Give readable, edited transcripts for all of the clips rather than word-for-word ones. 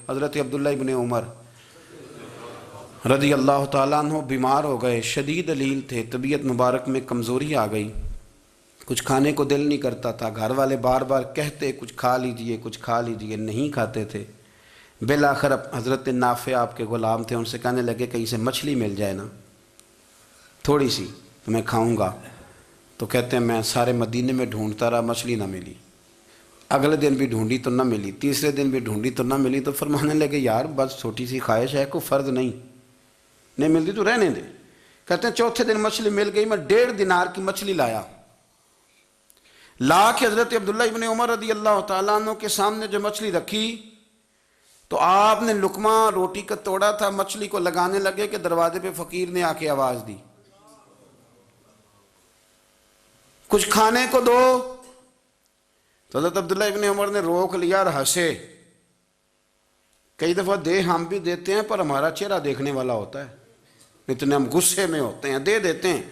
حضرت عبداللہ ابن عمر رضی اللہ تعالیٰ عنہ بیمار ہو گئے، شدید علیل تھے، طبیعت مبارک میں کمزوری آ گئی، کچھ کھانے کو دل نہیں کرتا تھا، گھر والے بار بار کہتے کچھ کھا لیجئے کچھ کھا لیجئے، نہیں کھاتے تھے۔ بالآخر حضرت نافع آپ کے غلام تھے، ان سے کہنے لگے کہیں سے مچھلی مل جائے نا تھوڑی سی تو میں کھاؤں گا۔ تو کہتے ہیں میں سارے مدینے میں ڈھونڈتا رہا، مچھلی نہ ملی، اگلے دن بھی ڈھونڈی تو نہ ملی، تیسرے دن بھی ڈھونڈی تو نہ ملی، تو فرمانے لگے یار بس چھوٹی سی خواہش ہے، کوئی فرض نہیں ملتی تو رہنے دے۔ کہتے ہیں چوتھے دن مچھلی مل گئی، میں 1.5 دینار کی مچھلی لا کے حضرت عبداللہ ابن عمر رضی اللہ تعالیٰ عنہ کے سامنے جو مچھلی رکھی تو آپ نے لقمہ روٹی کا توڑا تھا، مچھلی کو لگانے لگے کہ دروازے پہ فقیر نے آ کے آواز دی کچھ کھانے کو دو۔ تو حضرت عبداللہ ابن عمر نے روک لیا اور ہنسے۔ کئی دفعہ دے ہم بھی دیتے ہیں پر ہمارا چہرہ دیکھنے والا ہوتا ہے، اتنے ہم غصے میں ہوتے ہیں، دے دیتے ہیں،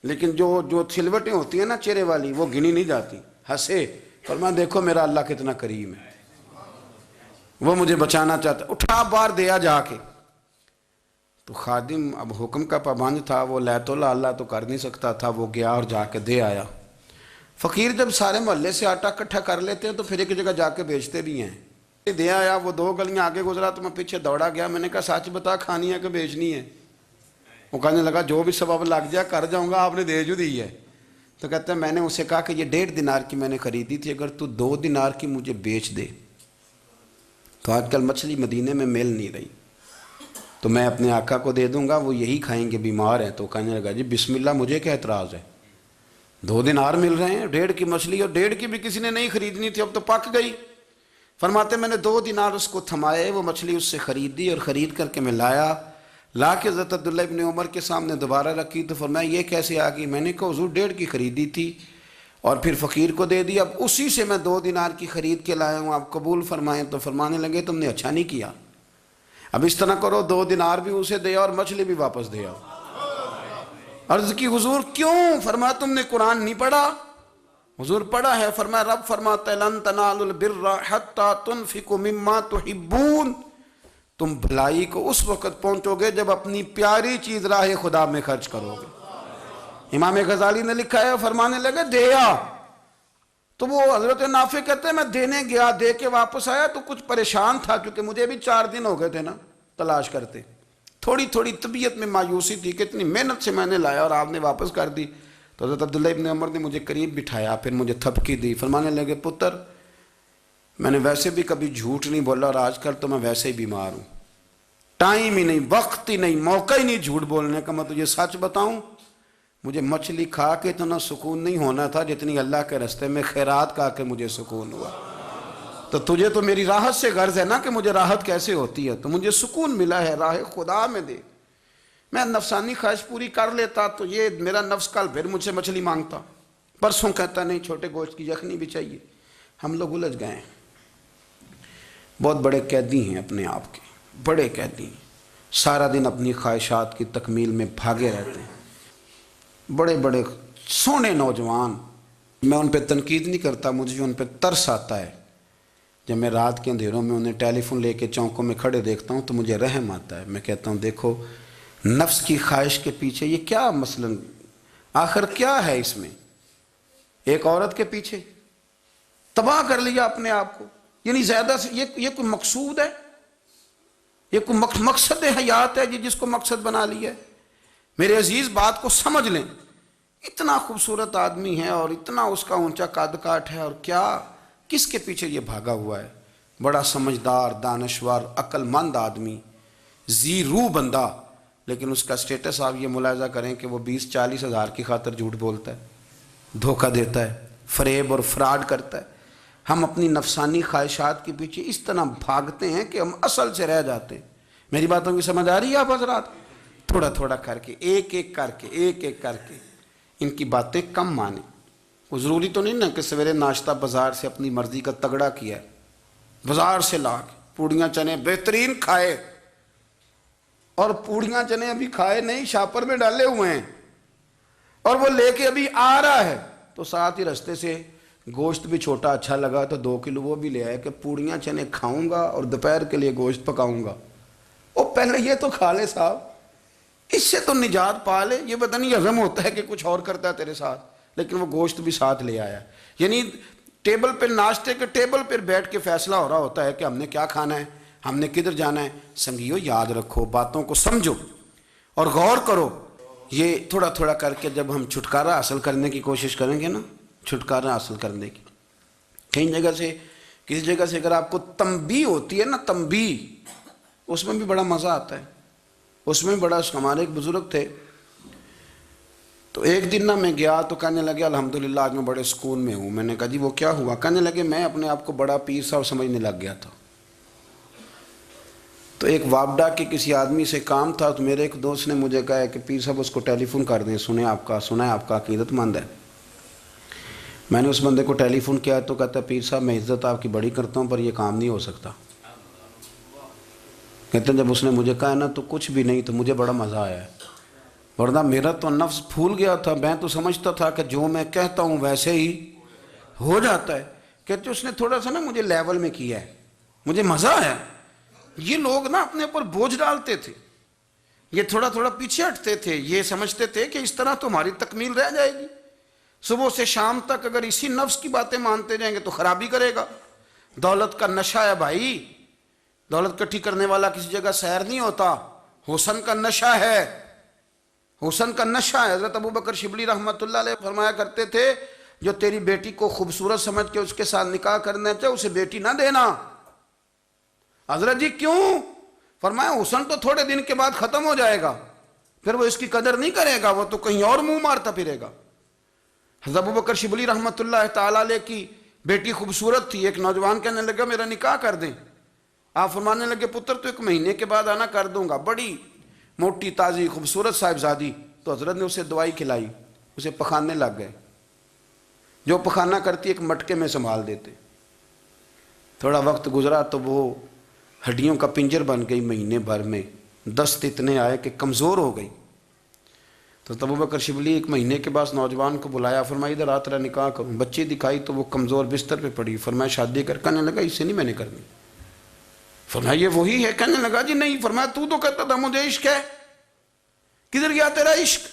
لیکن جو سلوٹیں ہوتی ہیں نا چہرے والی وہ گنی نہیں جاتی۔ ہنسے، فرمایا دیکھو میرا اللہ کتنا کریم ہے، وہ مجھے بچانا چاہتا ہے، اٹھا بار دیا جا کے۔ تو خادم اب حکم کا پابند تھا، وہ لیت اللہ تو کر نہیں سکتا تھا، وہ گیا اور جا کے دے آیا۔ فقیر جب سارے محلے سے آٹا اکٹھا کر لیتے ہیں تو پھر ایک جگہ جا کے بیچتے بھی ہیں۔ دے آیا، وہ 2 گلیاں آگے گزرا تو میں پیچھے دوڑا گیا، میں نے کہا سچ بتا کھانی ہے کہ بیچنی ہے؟ وہ کہنے لگا جو بھی سبب لگ جائے کر جاؤں گا، آپ نے دے جو دی ہے۔ تو کہتا ہے میں نے اسے کہا کہ یہ 1.5 دینار کی میں نے خریدی تھی، اگر تو 2 دینار کی مجھے بیچ دے تو آج کل مچھلی مدینے میں مل نہیں رہی، تو میں اپنے آقا کو دے دوں گا، وہ یہی کھائیں گے، بیمار ہیں۔ تو کہنے لگا جی بسم اللہ، مجھے کیا اعتراض ہے، 2 دینار مل رہے ہیں، 1.5 کی مچھلی، اور 1.5 کی بھی کسی نے نہیں خریدنی تھی، اب تو پک گئی۔ فرماتے میں نے 2 دینار اس کو تھمائے، وہ مچھلی اس سے خریدی، اور خرید کر کے میں لا کے حضرت عبداللہ ابن عمر کے سامنے دوبارہ رکھی۔ تو فرمایا یہ کیسے آ گئی؟ میں نے کہا حضور 1.5 کی خریدی تھی اور پھر فقیر کو دے دی، اب اسی سے میں 2 دینار کی خرید کے لایا ہوں، آپ قبول فرمائیں۔ تو فرمانے لگے تم نے اچھا نہیں کیا، اب اس طرح کرو 2 دینار بھی اسے دے اور مچھلی بھی واپس دے آؤ۔ عرض کی حضور کیوں؟ فرمایا تم نے قرآن نہیں پڑھا؟ حضور پڑھا ہے۔ فرمایا رب فرماتا ہے لن تنالوا البر حتی تنفقوا مما تحبون، تم بھلائی کو اس وقت پہنچو گے جب اپنی پیاری چیز راہ خدا میں خرچ کرو گے۔ امام غزالی نے لکھا ہے، فرمانے لگے دیا، تو وہ حضرت نافع کہتے ہیں میں دینے گیا، دے کے واپس آیا تو کچھ پریشان تھا، کیونکہ مجھے بھی 4 دن ہو گئے تھے نا تلاش کرتے، تھوڑی طبیعت میں مایوسی تھی کہ اتنی محنت سے میں نے لایا اور آپ نے واپس کر دی۔ تو حضرت عبداللہ ابن عمر نے مجھے قریب بٹھایا، پھر مجھے تھپکی دی، فرمانے لگے پتر میں نے ویسے بھی کبھی جھوٹ نہیں بولا، اور آج کل تو میں ویسے ہی بیمار ہوں، ٹائم ہی نہیں، وقت ہی نہیں، موقع ہی نہیں جھوٹ بولنے کا، میں تجھے سچ بتاؤں مجھے مچھلی کھا کے اتنا سکون نہیں ہونا تھا جتنی اللہ کے راستے میں خیرات کھا کے مجھے سکون ہوا۔ تو تجھے تو میری راحت سے غرض ہے نا کہ مجھے راحت کیسے ہوتی ہے، تو مجھے سکون ملا ہے راہ خدا میں دے، میں نفسانی خواہش پوری کر لیتا تو یہ میرا نفس کل پھر مجھ سے مچھلی مانگتا، پرسوں کہتا نہیں چھوٹے گوشت کی یخنی بھی چاہیے۔ ہم لوگ الجھ گئے ہیں، بہت بڑے قیدی ہیں اپنے آپ کے، بڑے قیدی ہیں، سارا دن اپنی خواہشات کی تکمیل میں بھاگے رہتے ہیں، بڑے بڑے سونے نوجوان۔ میں ان پہ تنقید نہیں کرتا، مجھے ان پہ ترس آتا ہے، جب میں رات کے اندھیروں میں انہیں ٹیلی فون لے کے چوکوں میں کھڑے دیکھتا ہوں تو مجھے رحم آتا ہے، میں کہتا ہوں دیکھو نفس کی خواہش کے پیچھے یہ کیا مثلاً آخر کیا ہے اس میں، ایک عورت کے پیچھے تباہ کر لیا اپنے آپ کو، یعنی زیادہ سے یہ کوئی مقصود ہے، یہ کوئی مقصد حیات ہے جس کو مقصد بنا لیا ہے؟ میرے عزیز بات کو سمجھ لیں، اتنا خوبصورت آدمی ہے اور اتنا اس کا اونچا قد کاٹ ہے، اور کیا کس کے پیچھے یہ بھاگا ہوا ہے؟ بڑا سمجھدار، دانشور، عقل مند آدمی، ذی روح بندہ، لیکن اس کا سٹیٹس آپ یہ ملاحظہ کریں کہ وہ 20-40 ہزار کی خاطر جھوٹ بولتا ہے، دھوکہ دیتا ہے، فریب اور فراڈ کرتا ہے۔ ہم اپنی نفسانی خواہشات کے پیچھے اس طرح بھاگتے ہیں کہ ہم اصل سے رہ جاتے ہیں۔ میری باتوں کی سمجھ آ رہی ہے آپ حضرات؟ تھوڑا تھوڑا کر کے، ایک ایک کر کے ان کی باتیں کم مانیں۔ وہ ضروری تو نہیں نا کہ سویرے ناشتہ بازار سے اپنی مرضی کا تگڑا کیا ہے، بازار سے لا کے پوڑیاں چنے بہترین کھائے، اور پوڑیاں چنے ابھی کھائے نہیں، شاپر میں ڈالے ہوئے ہیں، اور وہ لے کے ابھی آ رہا ہے تو ساتھ ہی رستے سے گوشت بھی چھوٹا اچھا لگا تو 2 کلو وہ بھی لے آئے کہ پوڑیاں چنے کھاؤں گا اور دوپہر کے لیے گوشت پکاؤں گا۔ وہ پہلے یہ تو کھا لے صاحب، اس سے تو نجات پا لے۔ یہ پتہ نہیں ہضم ہوتا ہے کہ کچھ اور کرتا ہے تیرے ساتھ، لیکن وہ گوشت بھی ساتھ لے آیا۔ یعنی ٹیبل پہ، ناشتے کے ٹیبل پر بیٹھ کے فیصلہ ہو رہا ہوتا ہے کہ ہم نے کیا کھانا ہے، ہم نے کدھر جانا ہے۔ سنگیو یاد رکھو، باتوں کو سمجھو اور غور کرو۔ یہ تھوڑا تھوڑا کر کے جب ہم چھٹکارا حاصل کرنے کی کوشش کریں گے نا، چھٹکارا حاصل کرنے کی، کہیں جگہ سے، کسی جگہ سے اگر آپ کو تنبیہ ہوتی ہے نا، تنبیہ، اس میں بھی بڑا مزہ آتا ہے۔ اس میں بڑا، ہمارے ایک بزرگ تھے، تو ایک دن نا میں گیا تو کہنے لگے الحمدللہ آج میں بڑے سکون میں ہوں۔ میں نے کہا جی وہ کیا ہوا؟ کہنے لگے میں اپنے آپ کو بڑا پیر صاحب سمجھنے لگ گیا تھا، تو ایک وابڈا کے کسی آدمی سے کام تھا، تو میرے ایک دوست نے مجھے کہا کہ پیر صاحب اس کو ٹیلی فون کر دیں، سنا ہے آپ کا عقیدت مند ہے۔ میں نے اس بندے کو ٹیلی فون کیا تو کہتا ہے پیر صاحب میں عزت آپ کی بڑی کرتا ہوں پر یہ کام نہیں ہو سکتا۔ کہتے ہیں جب اس نے مجھے کہا نا تو کچھ بھی نہیں، تو مجھے بڑا مزہ آیا ہے، ورنہ میرا تو نفس پھول گیا تھا۔ میں تو سمجھتا تھا کہ جو میں کہتا ہوں ویسے ہی ہو جاتا ہے۔ کہتے اس نے تھوڑا سا نا مجھے لیول میں کیا ہے، مجھے مزہ آیا۔ یہ لوگ نا اپنے اوپر بوجھ ڈالتے تھے، یہ تھوڑا تھوڑا پیچھے ہٹتے تھے، یہ سمجھتے تھے کہ اس طرح تو ہماری تکمیل رہ جائے گی۔ صبح سے شام تک اگر اسی نفس کی باتیں مانتے جائیں گے تو خرابی کرے گا۔ دولت کا نشہ ہے بھائی، دولت کٹھی کرنے والا کسی جگہ سیر نہیں ہوتا، حسن کا نشہ ہے، حسن کا نشہ ہے۔ حضرت ابوبکر شبلی رحمۃ اللہ علیہ فرمایا کرتے تھے جو تیری بیٹی کو خوبصورت سمجھ کے اس کے ساتھ نکاح کرنا چاہے اسے بیٹی نہ دینا۔ حضرت جی کیوں؟ فرمایا حسن تو تھوڑے دن کے بعد ختم ہو جائے گا، پھر وہ اس کی قدر نہیں کرے گا، وہ تو کہیں اور منہ مارتا پھرے گا۔ حضرت ابوبکر شبلی رحمۃ اللہ تعالیٰ علیہ کی بیٹی خوبصورت تھی، ایک نوجوان کہنے لگا میرا نکاح کر دیں۔ آپ فرمانے لگے پتر تو 1 مہینے کے بعد آنا، کر دوں گا۔ بڑی موٹی تازی خوبصورت صاحبزادی، تو حضرت نے اسے دوائی کھلائی، اسے پخانے لگ گئے۔ جو پخانہ کرتی ایک مٹکے میں سنبھال دیتے۔ تھوڑا وقت گزرا تو وہ ہڈیوں کا پنجر بن گئی، مہینے بھر میں دست اتنے آئے کہ کمزور ہو گئی۔ تو ابوبکر شبلی 1 مہینے کے بعد نوجوان کو بلایا، فرمایا ادھر آ تیرا نکاح کروں۔ بچی دکھائی تو وہ کمزور بستر پہ پڑی، فرمایا شادی کر۔ کہنے لگا اس سے نہیں میں نے کرنی۔ فرمایا یہ وہی ہے؟ کہنے لگا جی نہیں۔ فرمایا تو کہتا تھا مجھے عشق ہے، کدھر گیا تیرا عشق؟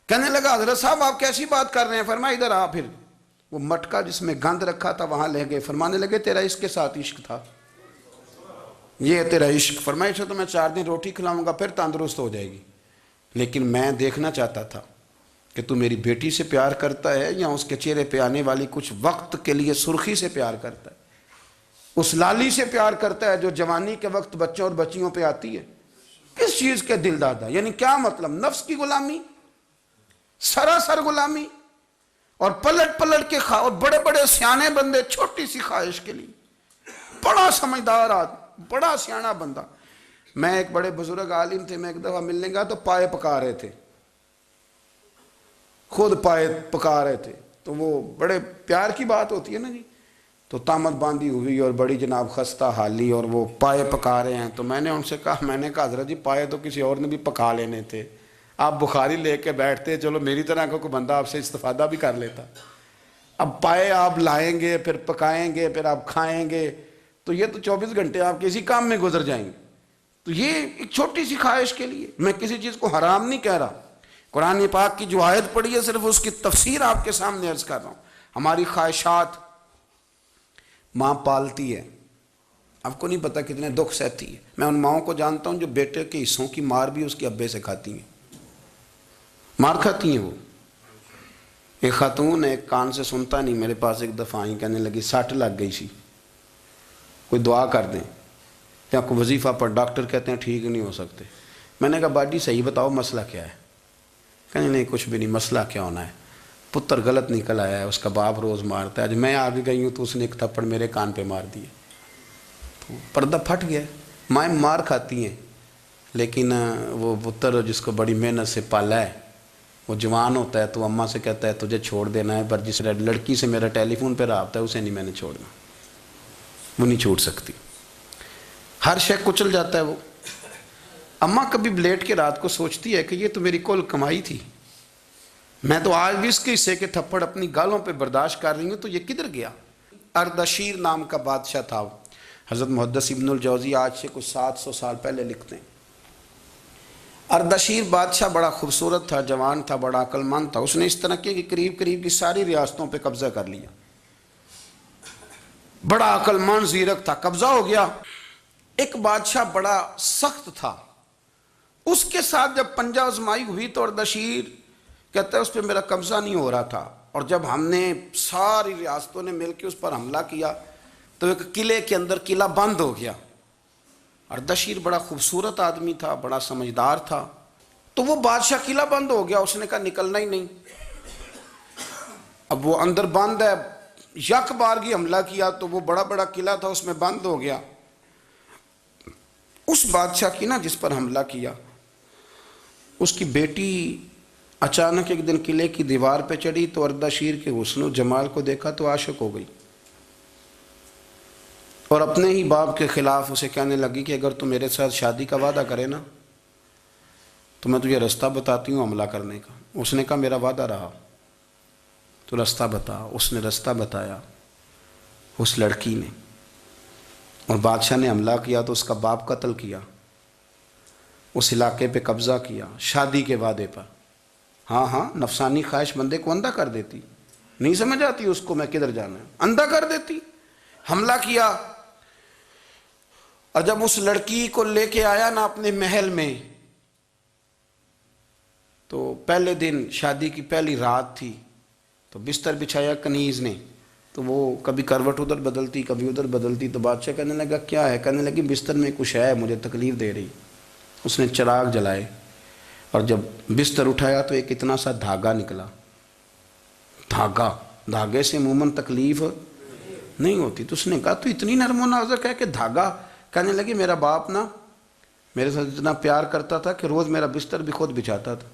کہنے لگا حضرت صاحب آپ کیسی بات کر رہے ہیں؟ فرمایا ادھر آ۔ پھر وہ مٹکا جس میں گند رکھا تھا وہاں لے گئے، فرمانے لگے تیرا اس کے ساتھ عشق تھا، یہ ہے تیرا عشق۔ فرمایا اسے تو میں 4 دن روٹی کھلاؤں گا پھر تندرست ہو جائے گی، لیکن میں دیکھنا چاہتا تھا کہ تو میری بیٹی سے پیار کرتا ہے یا اس کے چہرے پہ آنے والی کچھ وقت کے لیے سرخی سے پیار کرتا ہے، اس لالی سے پیار کرتا ہے جو جوانی کے وقت بچوں اور بچیوں پہ آتی ہے۔ کس چیز کے دل دادا؟ یعنی کیا مطلب؟ نفس کی غلامی، سراسر غلامی، اور پلٹ پلٹ کے اور بڑے بڑے سیانے بندے چھوٹی سی خواہش کے لیے، بڑا سمجھدار آدمی، بڑا سیانا بندہ۔ میں ایک بڑے بزرگ عالم تھے، میں ایک دفعہ ملنے گیا تو پائے پکا رہے تھے، خود پائے پکا رہے تھے، تو وہ بڑے پیار کی بات ہوتی ہے نا جی، تو تامت باندھی ہوئی اور بڑی جناب خستہ حالی، اور وہ پائے پکا رہے ہیں۔ تو میں نے ان سے کہا، میں نے کہا حضرت جی پائے تو کسی اور نے بھی پکا لینے تھے، آپ بخاری لے کے بیٹھتے، چلو میری طرح کا کوئی بندہ آپ سے استفادہ بھی کر لیتا۔ اب پائے آپ لائیں گے، پھر پکائیں گے، پھر آپ کھائیں گے، تو یہ تو 24 گھنٹے آپ کسی کام میں گزر جائیں گے۔ تو یہ ایک چھوٹی سی خواہش کے لیے، میں کسی چیز کو حرام نہیں کہہ رہا، قرآن پاک کی جو آیت پڑھی ہے صرف اس کی تفسیر آپ کے سامنے عرض کر رہا ہوں۔ ہماری خواہشات ماں پالتی ہے، آپ کو نہیں پتہ کتنے دکھ سہتی ہے۔ میں ان ماؤں کو جانتا ہوں جو بیٹے کے حصوں کی مار بھی اس کے ابے سے کھاتی ہیں، مار کھاتی ہیں وہ۔ ایک خاتون ایک کان سے سنتا نہیں، میرے پاس ایک دفعہ آئی، کہنے لگی 60 لگ گئی سی، کوئی دعا کر دیں یا کوئی وظیفہ پر، ڈاکٹر کہتے ہیں ٹھیک نہیں ہو سکتے۔ میں نے کہا باجی صحیح بتاؤ مسئلہ کیا ہے؟ کہنے نہیں کچھ بھی نہیں، مسئلہ کیا ہونا ہے، پتر غلط نکل آیا ہے، اس کا باپ روز مارتا ہے، آج میں آگے گئی ہوں تو اس نے ایک تھپڑ میرے کان پہ مار دیے، تو پردہ پھٹ گیا۔ مائیں مار کھاتی ہیں، لیکن وہ پتر جس کو بڑی محنت سے پالا ہے وہ جوان ہوتا ہے تو اماں سے کہتا ہے تجھے چھوڑ دینا ہے، پر جس لڑکی سے میرا ٹیلی فون پہ رابطہ ہے اسے نہیں میں نے چھوڑنا، وہ نہیں چھوڑ سکتی، ہر شے کچل جاتا ہے وہ۔ اماں کبھی لیٹ کے رات کو سوچتی ہے کہ یہ تو میری کل کمائی تھی، میں تو آج بھی اس کے حصے کے تھپڑ اپنی گالوں پہ برداشت کر رہی ہوں، تو یہ کدھر گیا؟ اردشیر نام کا بادشاہ تھا، حضرت محدث ابن الجوزی آج سے کچھ 700 سال پہلے لکھتے ہیں۔ اردشیر بادشاہ بڑا خوبصورت تھا، جوان تھا، بڑا عقل مند تھا۔ اس نے اس طرح کی قریب قریب کی ساری ریاستوں پہ قبضہ کر لیا۔ بڑا عقل مند زیرک تھا، قبضہ ہو گیا۔ ایک بادشاہ بڑا سخت تھا، اس کے ساتھ جب پنجہ آزمائی ہوئی تو اردشیر کہتا ہے اس پہ میرا قبضہ نہیں ہو رہا تھا، اور جب ہم نے ساری ریاستوں نے مل کے اس پر حملہ کیا تو ایک قلعے کے اندر قلعہ بند ہو گیا۔ اردشیر بڑا خوبصورت آدمی تھا، بڑا سمجھدار تھا، تو وہ بادشاہ قلعہ بند ہو گیا، اس نے کہا نکلنا ہی نہیں۔ اب وہ اندر بند ہے، یک بارگی حملہ کیا تو وہ بڑا بڑا قلعہ تھا اس میں بند ہو گیا۔ اس بادشاہ کی نا جس پر حملہ کیا، اس کی بیٹی اچانک ایک دن قلعے کی دیوار پہ چڑھی تو اردشیر کے حسن و جمال کو دیکھا تو عاشق ہو گئی، اور اپنے ہی باپ کے خلاف اسے کہنے لگی کہ اگر تو میرے ساتھ شادی کا وعدہ کرے نا تو میں تجھے رستہ بتاتی ہوں حملہ کرنے کا۔ اس نے کہا میرا وعدہ رہا، تو رستہ بتا۔ اس نے رستہ بتایا اس لڑکی نے، اور بادشاہ نے حملہ کیا تو اس کا باپ قتل کیا، اس علاقے پہ قبضہ کیا شادی کے وعدے پر۔ ہاں نفسانی خواہش بندے کو اندھا کر دیتی، نہیں سمجھ آتی اس کو میں کدھر جانا ہے، اندھا کر دیتی۔ حملہ کیا، اور جب اس لڑکی کو لے کے آیا نا اپنے محل میں، تو پہلے دن شادی کی پہلی رات تھی، تو بستر بچھایا کنیز نے، تو وہ کبھی کروٹ ادھر بدلتی کبھی ادھر بدلتی، تو بادشاہ کہنے لگا کیا ہے؟ کہنے لگی بستر میں کچھ ہے، مجھے تکلیف دے رہی۔ اس نے چراغ جلائے اور جب بستر اٹھایا تو ایک اتنا سا دھاگا نکلا۔ دھاگے سے عموماً تکلیف نہیں ہوتی، تو اس نے کہا تو اتنی نرم و نازک ہے کہ دھاگا؟ کہنے لگی میرا باپ نا میرے ساتھ اتنا پیار کرتا تھا کہ روز میرا بستر بھی خود بچھاتا تھا،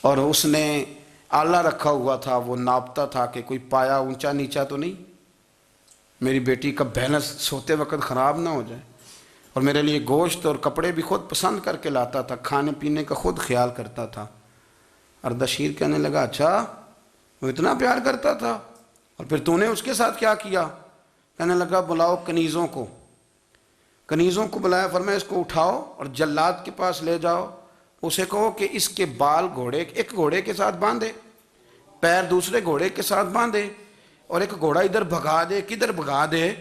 اور اس نے آلہ رکھا ہوا تھا، وہ ناپتا تھا کہ کوئی پایا اونچا نیچا تو نہیں، میری بیٹی کا بیلنس سوتے وقت خراب نہ ہو جائے، اور میرے لیے گوشت اور کپڑے بھی خود پسند کر کے لاتا تھا، کھانے پینے کا خود خیال کرتا تھا۔ اردشیر کہنے لگا اچھا وہ اتنا پیار کرتا تھا، اور پھر تو نے اس کے ساتھ کیا کیا؟ کہنے لگا بلاؤ کنیزوں کو بلایا، فرمایا اس کو اٹھاؤ اور جلاد کے پاس لے جاؤ، اسے کہو کہ اس کے بال ایک گھوڑے کے ساتھ باندھے، پیر دوسرے گھوڑے کے ساتھ باندھے، اور ایک گھوڑا ادھر بھگا دے، کدھر بھگا دے۔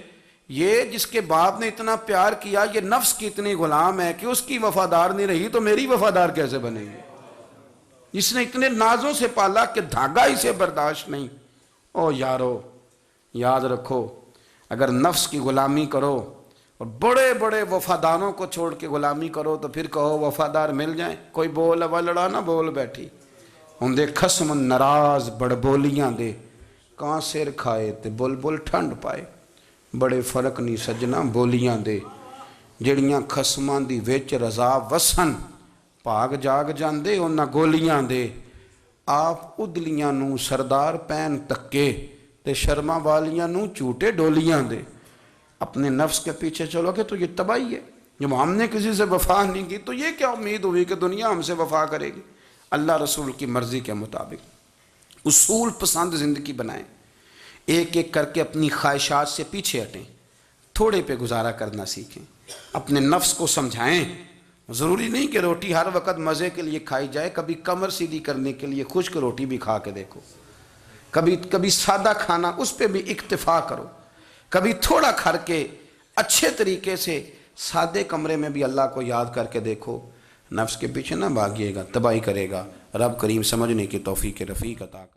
یہ جس کے باپ نے اتنا پیار کیا، یہ نفس کی اتنی غلام ہے کہ اس کی وفادار نہیں رہی تو میری وفادار کیسے بنے گی؟ جس نے اتنے نازوں سے پالا کہ دھاگا اسے برداشت نہیں۔ او یارو یاد رکھو، اگر نفس کی غلامی کرو اور بڑے بڑے وفاداروں کو چھوڑ کے غلامی کرو تو پھر کہو وفادار مل جائیں، کوئی بول وا لڑا نہ بول بیٹھی ہوں خسم ناراض بڑ بولیاں دے، کہاں سر کھائے تے بلبل ٹھنڈ پائے، بڑے فرق نہیں سجنا بولیاں دے، جڑیاں خسماں دی وچ رضا وسن، پاگ جاگ جاندے انہاں گولیاں دے، آپ ادلیاں نو سردار پین تکے تے شرما والیاں نو چوٹے ڈولیاں دے۔ اپنے نفس کے پیچھے چلو گے تو یہ تباہی ہے۔ جب ہم نے کسی سے وفا نہیں کی تو یہ کیا امید ہوئی کہ دنیا ہم سے وفا کرے گی؟ اللہ رسول کی مرضی کے مطابق اصول پسند زندگی بنائیں، ایک ایک کر کے اپنی خواہشات سے پیچھے ہٹیں، تھوڑے پہ گزارا کرنا سیکھیں، اپنے نفس کو سمجھائیں۔ ضروری نہیں کہ روٹی ہر وقت مزے کے لیے کھائی جائے، کبھی کمر سیدھی کرنے کے لیے خشک روٹی بھی کھا کے دیکھو، کبھی سادہ کھانا اس پہ بھی اکتفا کرو، کبھی تھوڑا کھر کے اچھے طریقے سے سادے کمرے میں بھی اللہ کو یاد کر کے دیکھو۔ نفس کے پیچھے نہ بھاگیے گا، تباہی کرے گا۔ رب کریم سمجھنے کی توفیق رفیق عطا کرے۔